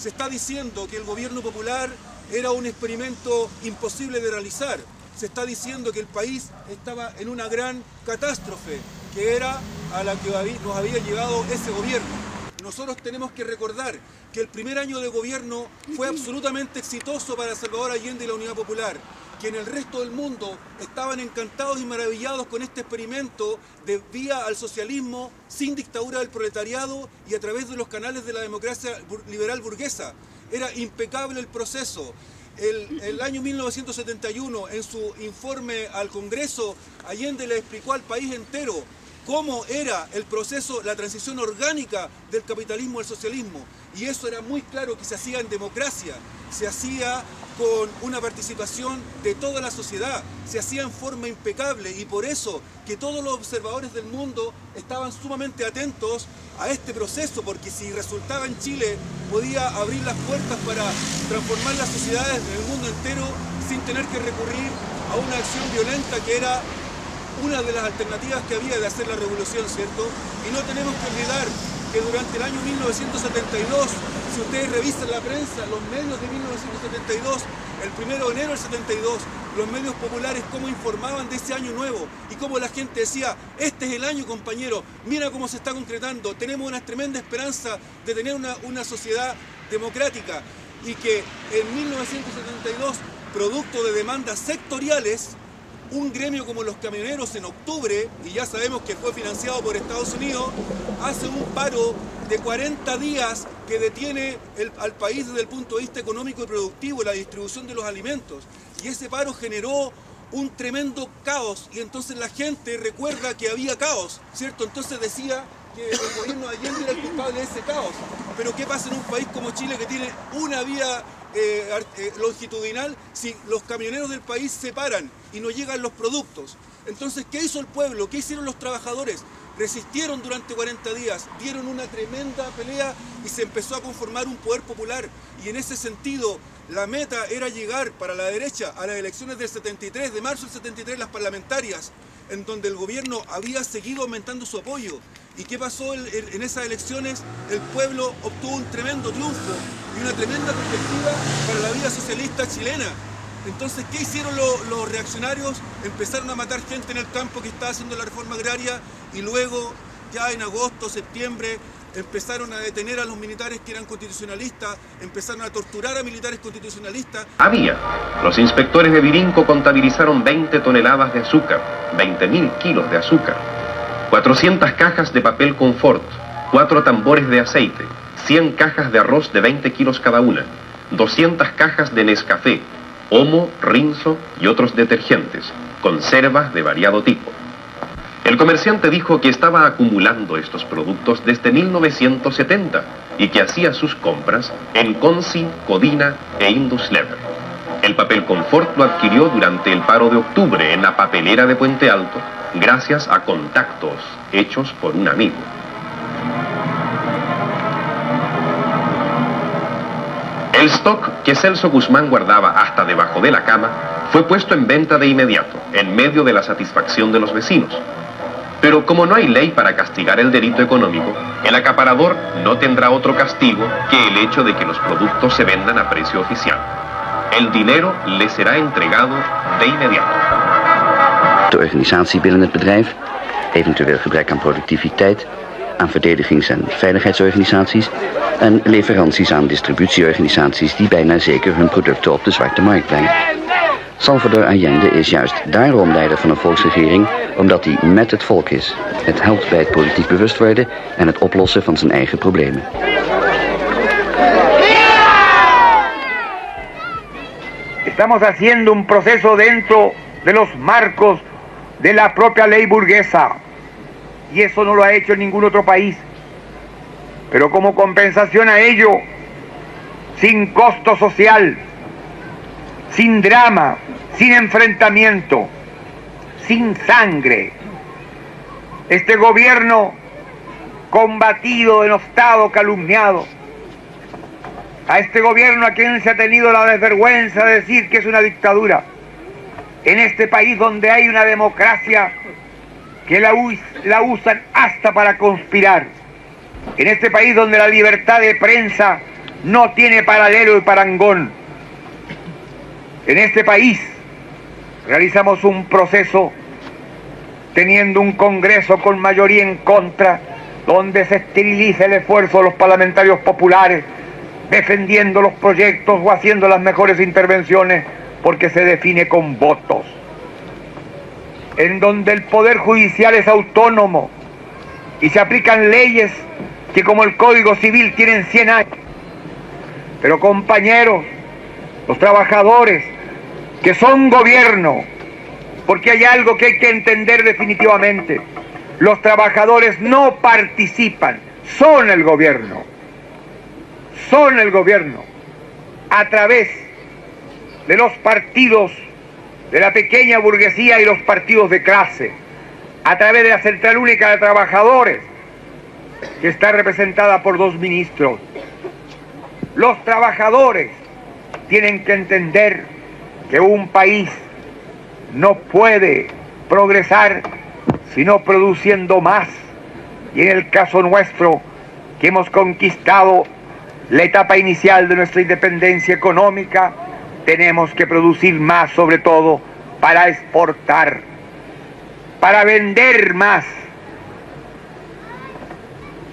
Se está diciendo que el gobierno popular era un experimento imposible de realizar. Se está diciendo que el país estaba en una gran catástrofe, que era a la que nos había llevado ese gobierno. Nosotros tenemos que recordar que el primer año de gobierno fue absolutamente exitoso para Salvador Allende y la Unidad Popular, que en el resto del mundo estaban encantados y maravillados con este experimento de vía al socialismo sin dictadura del proletariado y a través de los canales de la democracia liberal burguesa. Era impecable el proceso. El año 1971, en su informe al Congreso, Allende le explicó al país entero cómo era el proceso, la transición orgánica del capitalismo al socialismo. Y eso era muy claro que se hacía en democracia, se hacía con una participación de toda la sociedad, se hacía en forma impecable, y por eso que todos los observadores del mundo estaban sumamente atentos a este proceso, porque si resultaba en Chile podía abrir las puertas para transformar las sociedades en el mundo entero sin tener que recurrir a una acción violenta, que era una de las alternativas que había de hacer la revolución, ¿cierto? Y no tenemos que olvidar que durante el año 1972, si ustedes revisan la prensa, los medios de 1972, el 1 de enero del 72, los medios populares cómo informaban de ese año nuevo y cómo la gente decía: este es el año, compañero, mira cómo se está concretando, tenemos una tremenda esperanza de tener una sociedad democrática. Y que en 1972, producto de demandas sectoriales, un gremio como los camioneros en octubre, y ya sabemos que fue financiado por Estados Unidos, hace un paro de 40 días que detiene al país desde el punto de vista económico y productivo, la distribución de los alimentos. Y ese paro generó un tremendo caos, y entonces la gente recuerda que había caos, ¿cierto? Entonces decía que el gobierno de Allende era el culpable de ese caos. Pero ¿qué pasa en un país como Chile, que tiene una vía longitudinal, si los camioneros del país se paran y no llegan los productos? Entonces, ¿qué hizo el pueblo? ¿Qué hicieron los trabajadores? Resistieron durante 40 días, dieron una tremenda pelea y se empezó a conformar un poder popular. Y en ese sentido, la meta era llegar para la derecha a las elecciones del 73, de marzo del 73, las parlamentarias, en donde el gobierno había seguido aumentando su apoyo. ¿Y qué pasó en esas elecciones? El pueblo obtuvo un tremendo triunfo y una tremenda perspectiva para la vida socialista chilena. Entonces, ¿qué hicieron los reaccionarios? Empezaron a matar gente en el campo que estaba haciendo la reforma agraria, y luego, ya en agosto, septiembre, empezaron a detener a los militares que eran constitucionalistas, empezaron a torturar a militares constitucionalistas. Los inspectores de Virinco contabilizaron 20 toneladas de azúcar, 20.000 kilos de azúcar, 400 cajas de papel confort, 4 tambores de aceite, 100 cajas de arroz de 20 kilos cada una, 200 cajas de Nescafé, Omo, Rinzo y otros detergentes, conservas de variado tipo. El comerciante dijo que estaba acumulando estos productos desde 1970 y que hacía sus compras en Consi, Codina e Induslever. El papel confort lo adquirió durante el paro de octubre en la papelera de Puente Alto, gracias a contactos hechos por un amigo. El stock que Celso Guzmán guardaba hasta debajo de la cama fue puesto en venta de inmediato, en medio de la satisfacción de los vecinos. Pero como no hay ley para castigar el delito económico, el acaparador no tendrá otro castigo que el hecho de que los productos se vendan a precio oficial. El dinero le será entregado de inmediato. De organisatie binnen het bedrijf, eventueel gebrek aan productiviteit, aan verdedigings- en veiligheidsorganisaties en leveranties aan distributieorganisaties die bijna zeker hun producten op de zwarte markt brengen. Salvador Allende is juist daarom leider van een volksregering, omdat hij met het volk is. Het helpt bij het politiek bewust worden en het oplossen van zijn eigen problemen. Estamos haciendo un proceso dentro de los marcos de la propia ley burguesa, y eso no lo ha hecho ningún otro país. Pero como compensación a ello, sin costo social, sin drama, sin enfrentamiento, sin sangre, este gobierno combatido, denostado, calumniado, a este gobierno a quien se ha tenido la desvergüenza de decir que es una dictadura, en este país donde hay una democracia que la usan hasta para conspirar, en este país donde la libertad de prensa no tiene paralelo y parangón. En este país realizamos un proceso teniendo un Congreso con mayoría en contra, donde se esteriliza el esfuerzo de los parlamentarios populares, defendiendo los proyectos o haciendo las mejores intervenciones, porque se define con votos. En donde el Poder Judicial es autónomo y se aplican leyes que, como el Código Civil, tienen 100 años. Pero, compañeros, los trabajadores que son gobierno, porque hay algo que hay que entender definitivamente: los trabajadores no participan, son el gobierno. Son el gobierno a través de los partidos de la pequeña burguesía y los partidos de clase, a través de la Central Única de Trabajadores, que está representada por 2 ministros. Los trabajadores tienen que entender que un país no puede progresar sino produciendo más. Y en el caso nuestro, que hemos conquistado la etapa inicial de nuestra independencia económica, tenemos que producir más, sobre todo para exportar, para vender más.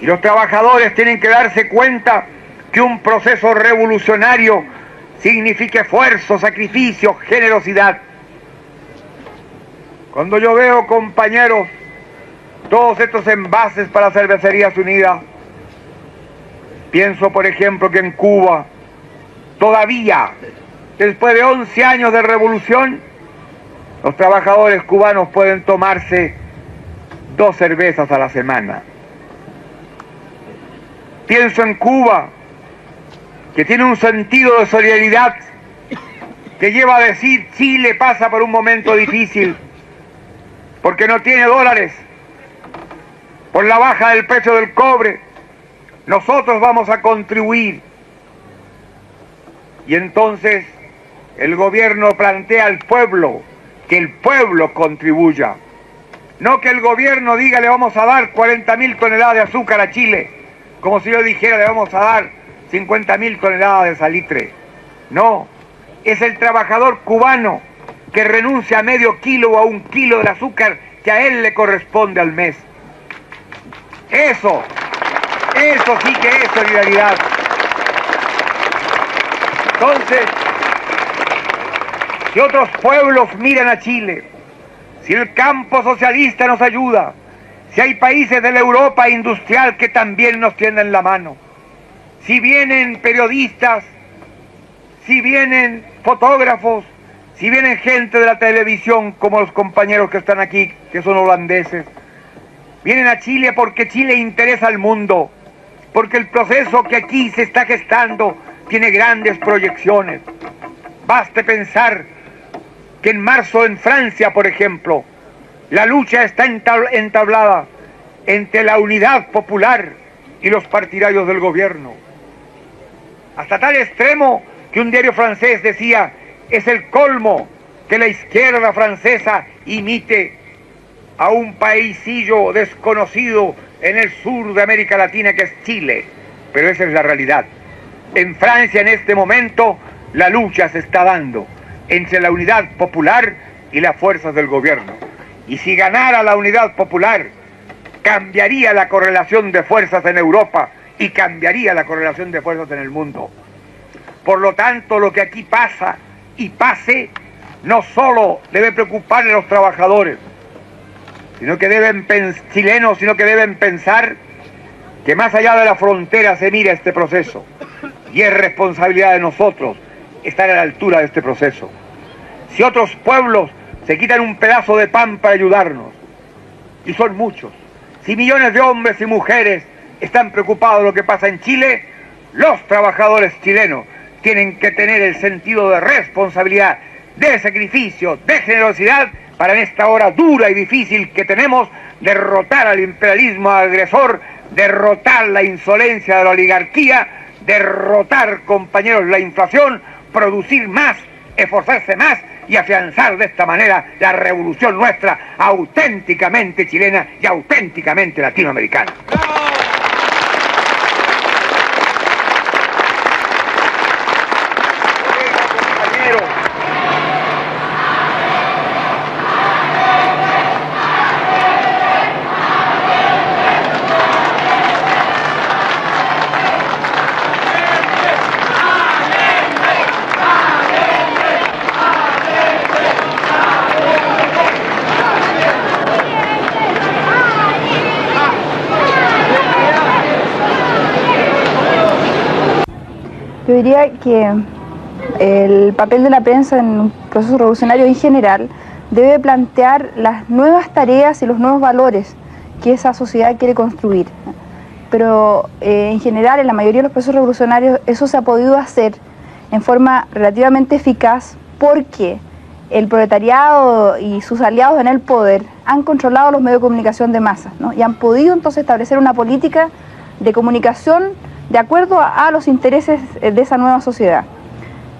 Y los trabajadores tienen que darse cuenta que un proceso revolucionario significa esfuerzo, sacrificio, generosidad. Cuando yo veo, compañeros, todos estos envases para Cervecerías Unidas, pienso, por ejemplo, que en Cuba, todavía, después de 11 años de revolución, los trabajadores cubanos pueden tomarse 2 cervezas a la semana. Pienso en Cuba, que tiene un sentido de solidaridad que lleva a decir: Chile pasa por un momento difícil porque no tiene dólares, por la baja del precio del cobre. Nosotros vamos a contribuir. Y entonces el gobierno plantea al pueblo que el pueblo contribuya, no que el gobierno diga: le vamos a dar 40.000 toneladas de azúcar a Chile, como si yo dijera: le vamos a dar 50.000 toneladas de salitre. No, es el trabajador cubano que renuncia a medio kilo o a 1 kilo del azúcar que a él le corresponde al mes. Eso sí que es solidaridad. Entonces, si otros pueblos miran a Chile, si el campo socialista nos ayuda, si hay países de la Europa industrial que también nos tienden la mano, si vienen periodistas, si vienen fotógrafos, si vienen gente de la televisión, como los compañeros que están aquí, que son holandeses, vienen a Chile porque Chile interesa al mundo, porque el proceso que aquí se está gestando tiene grandes proyecciones. Baste pensar que en marzo en Francia, por ejemplo, la lucha está entablada entre la unidad popular y los partidarios del gobierno. Hasta tal extremo que un diario francés decía: es el colmo que la izquierda francesa imite a un paisillo desconocido en el sur de América Latina, que es Chile. Pero esa es la realidad. En Francia, en este momento, la lucha se está dando entre la unidad popular y las fuerzas del gobierno. Y si ganara la unidad popular, cambiaría la correlación de fuerzas en Europa y cambiaría la correlación de fuerzas en el mundo. Por lo tanto, lo que aquí pasa y pase no solo debe preocupar a los trabajadores, sino que deben pensar que más allá de la frontera se mira este proceso, y es responsabilidad de nosotros estar a la altura de este proceso. Si otros pueblos se quitan un pedazo de pan para ayudarnos, y son muchos, si millones de hombres y mujeres están preocupados de lo que pasa en Chile, los trabajadores chilenos tienen que tener el sentido de responsabilidad, de sacrificio, de generosidad, para en esta hora dura y difícil que tenemos, derrotar al imperialismo agresor, derrotar la insolencia de la oligarquía, derrotar, compañeros, la inflación, producir más, esforzarse más y afianzar de esta manera la revolución nuestra, auténticamente chilena y auténticamente latinoamericana. Yo diría que el papel de la prensa en un proceso revolucionario en general debe plantear las nuevas tareas y los nuevos valores que esa sociedad quiere construir. Pero en general, en la mayoría de los procesos revolucionarios, eso se ha podido hacer en forma relativamente eficaz porque el proletariado y sus aliados en el poder han controlado los medios de comunicación de masas, ¿no? Y han podido entonces establecer una política de comunicación de acuerdo a los intereses de esa nueva sociedad.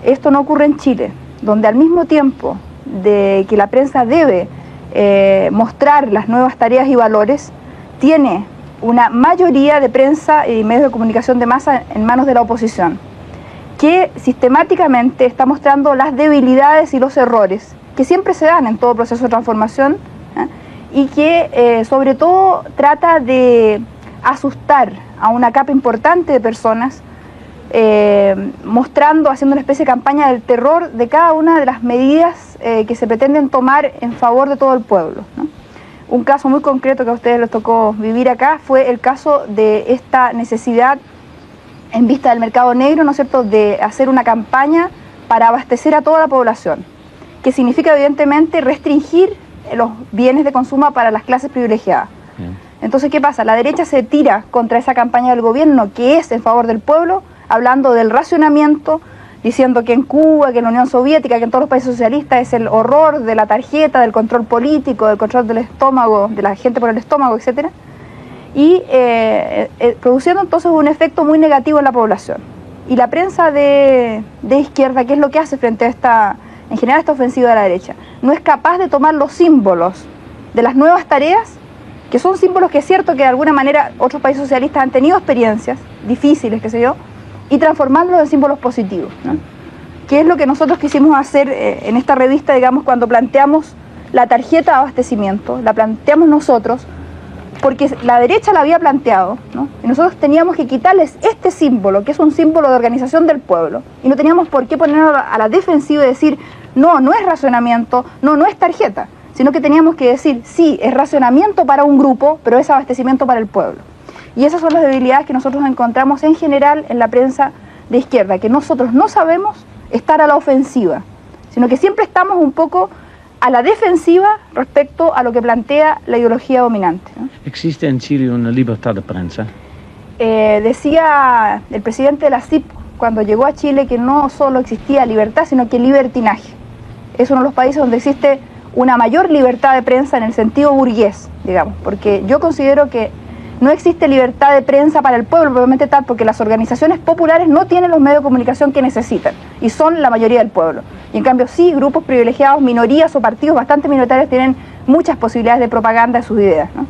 Esto no ocurre en Chile, donde al mismo tiempo de que la prensa debe mostrar las nuevas tareas y valores, tiene una mayoría de prensa y medios de comunicación de masa en manos de la oposición, que sistemáticamente está mostrando las debilidades y los errores que siempre se dan en todo proceso de transformación, y que sobre todo trata de asustar a una capa importante de personas, haciendo una especie de campaña del terror de cada una de las medidas que se pretenden tomar en favor de todo el pueblo, ¿no? Un caso muy concreto que a ustedes les tocó vivir acá fue el caso de esta necesidad en vista del mercado negro, ¿no es cierto?, de hacer una campaña para abastecer a toda la población, que significa evidentemente restringir los bienes de consumo para las clases privilegiadas. Entonces, ¿qué pasa? La derecha se tira contra esa campaña del gobierno que es en favor del pueblo, hablando del racionamiento, diciendo que en Cuba, que en la Unión Soviética, que en todos los países socialistas es el horror de la tarjeta, del control político, del control del estómago, de la gente por el estómago, etc. Y produciendo entonces un efecto muy negativo en la población. Y la prensa de izquierda, ¿qué es lo que hace frente a en general esta ofensiva de la derecha? No es capaz de tomar los símbolos de las nuevas tareas, que son símbolos que es cierto que de alguna manera otros países socialistas han tenido experiencias difíciles, qué sé yo, y transformarlos en símbolos positivos, ¿no? Que es lo que nosotros quisimos hacer en esta revista, digamos, cuando planteamos la tarjeta de abastecimiento, la planteamos nosotros, porque la derecha la había planteado, ¿no? Y nosotros teníamos que quitarles este símbolo, que es un símbolo de organización del pueblo, y no teníamos por qué ponerlo a la defensiva y decir, no es racionamiento, no es tarjeta, sino que teníamos que decir, sí, es racionamiento para un grupo, pero es abastecimiento para el pueblo. Y esas son las debilidades que nosotros encontramos en general en la prensa de izquierda, que nosotros no sabemos estar a la ofensiva, sino que siempre estamos un poco a la defensiva respecto a lo que plantea la ideología dominante, ¿no? ¿Existe en Chile una libertad de prensa? Decía el presidente de la CIP cuando llegó a Chile que no solo existía libertad, sino que libertinaje. Es uno de los países donde existe una mayor libertad de prensa en el sentido burgués, digamos, porque yo considero que no existe libertad de prensa para el pueblo, probablemente tal, porque las organizaciones populares no tienen los medios de comunicación que necesitan, y son la mayoría del pueblo. Y en cambio sí, grupos privilegiados, minorías o partidos bastante minoritarios tienen muchas posibilidades de propaganda de sus ideas, ¿no?